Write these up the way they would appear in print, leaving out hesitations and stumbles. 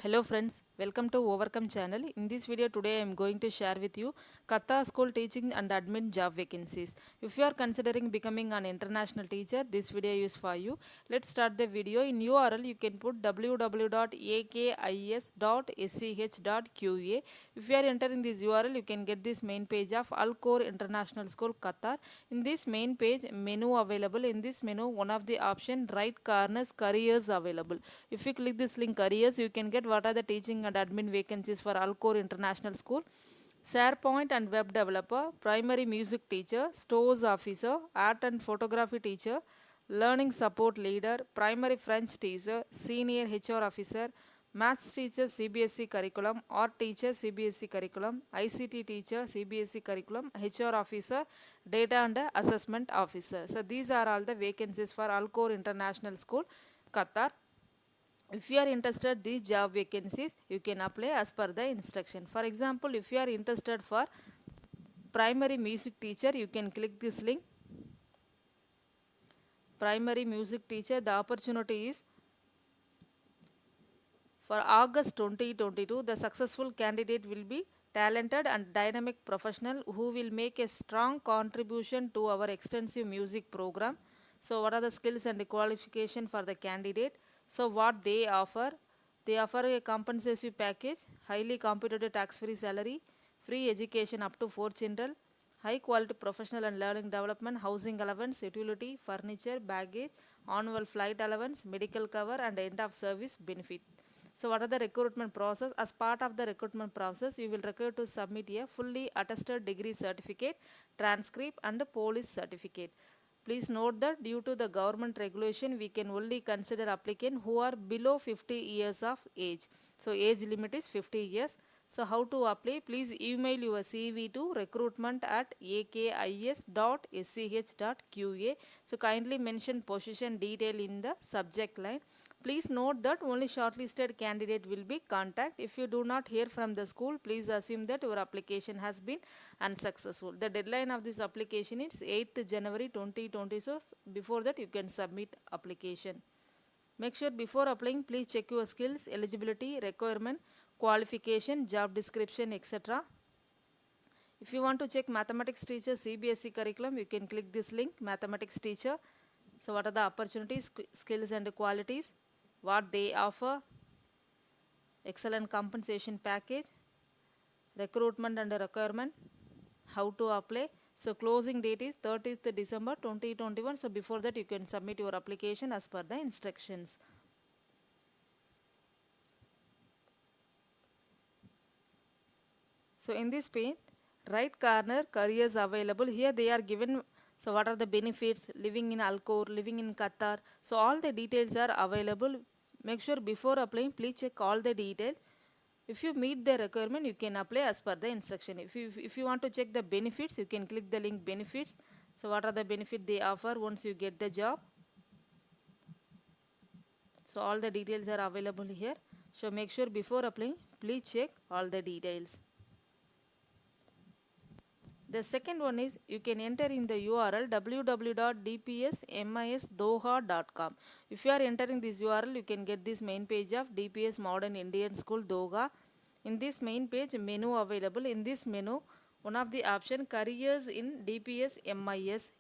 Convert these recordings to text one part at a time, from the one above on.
Hello friends, welcome to Overcome channel. In this video today I am going to share with you Qatar School Teaching and Admin job vacancies. If you are considering becoming an international teacher, this video is for you. Let's start the video. In URL you can put www.akis.sch.qa. If you are entering this URL you can get this main page of Al Khor International School Qatar. In this main page menu available. In this menu one of the option right corners careers available. If you click this link careers you can get what are the teaching and admin vacancies for Al Khor International School. SharePoint and web developer, primary music teacher, stores officer, art and photography teacher, learning support leader, primary French teacher, senior HR officer, maths teacher CBSE curriculum, art teacher CBSE curriculum, ICT teacher CBSE curriculum, HR officer, data and assessment officer. So these are all the vacancies for Al Khor International School, Qatar. If you are interested these job vacancies you can apply as per the instruction. For example, if you are interested for primary music teacher you can click this link. Primary music teacher, the opportunity is for August 2022. The successful candidate will be talented and dynamic professional who will make a strong contribution to our extensive music program. So what are the skills and the qualification for the candidate? So what they offer? They offer a compensatory package, highly competitive tax-free salary, free education up to 4 children, high quality professional and learning development, housing allowance, utility, furniture, baggage, annual flight allowance, medical cover and end of service benefit. So what are the recruitment process? As part of the recruitment process, you will require to submit a fully attested degree certificate, transcript and a police certificate. Please note that due to the government regulation, we can only consider applicants who are below 50 years of age. So age limit is 50 years. So how to apply? Please email your CV to recruitment@akis.sch.qa. So kindly mention position detail in the subject line. Please note that only shortlisted candidate will be contacted. If you do not hear from the school, please assume that your application has been unsuccessful. The deadline of this application is 8th January 2020. So before that you can submit application. Make sure before applying, please check your skills, eligibility, requirement, qualification, job description, etc. If you want to check mathematics teacher CBSE curriculum, you can click this link, mathematics teacher. So what are the opportunities, skills and qualities, what they offer, excellent compensation package, recruitment and requirement, how to apply. So closing date is 30th December 2021. So before that you can submit your application as per the instructions. So in this page, right corner careers available. Here they are given. So what are the benefits, living in Al Khor, living in Qatar. So all the details are available. Make sure before applying, please check all the details. If you meet the requirement, you can apply as per the instruction. If you want to check the benefits, you can click the link benefits. So what are the benefits they offer once you get the job. So all the details are available here. So make sure before applying, please check all the details. The second one is you can enter in the URL www.dpsmisdoha.com. If you are entering this URL, you can get this main page of DPS Modern Indian School Doha. In this main page, menu available. In this menu, one of the option careers in DPS MIS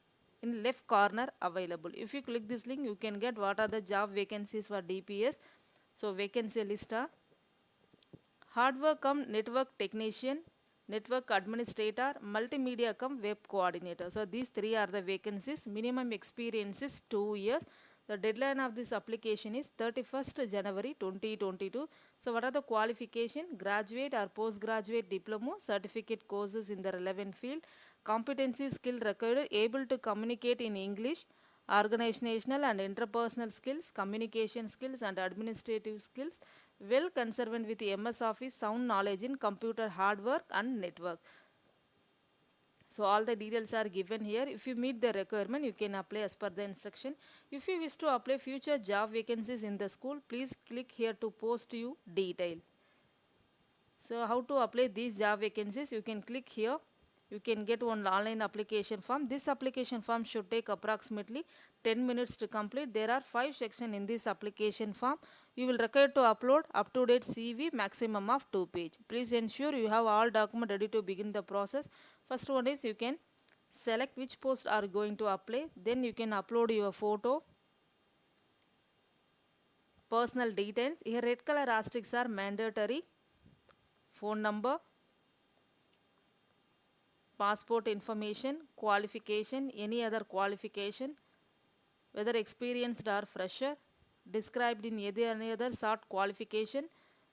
in left corner available. If you click this link, you can get what are the job vacancies for DPS. So vacancy list are hardware cum network technician, network administrator, multimedia cum web coordinator. So these three are the vacancies. Minimum experience is 2 years. The deadline of this application is 31st January 2022. So what are the qualification? Graduate or postgraduate diploma, certificate courses in the relevant field, competency skill required, able to communicate in English, organizational and interpersonal skills, communication skills and administrative skills, well concerned with MS Office, sound knowledge in computer hardware and network. So all the details are given here. If you meet the requirement, you can apply as per the instruction. If you wish to apply future job vacancies in the school, please click here to post you detail. So how to apply these job vacancies? You can click here. You can get one online application form. This application form should take approximately 10 minutes to complete. There are 5 sections in this application form. You will require to upload up-to-date CV maximum of 2 pages. Please ensure you have all documents ready to begin the process. First one is you can select which post are going to apply. Then you can upload your photo, personal details. Here red color asterisks are mandatory. Phone number, passport information, qualification, any other qualification, whether experienced or fresher, described in any other short qualification.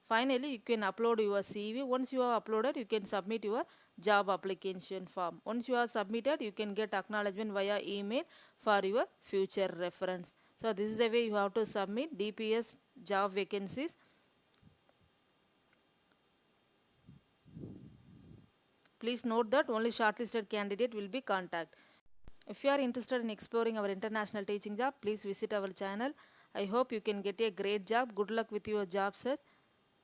Finally, you can upload your CV. Once you have uploaded, you can submit your job application form. Once you have submitted, you can get acknowledgement via email for your future reference. So this is the way you have to submit DPS job vacancies. Please note that only shortlisted candidate will be contacted. If you are interested in exploring our international teaching job, please visit our channel. I hope you can get a great job. Good luck with your job search.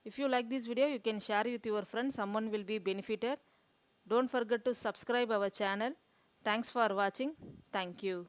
If you like this video, you can share it with your friends. Someone will be benefited. Don't forget to subscribe our channel. Thanks for watching. Thank you.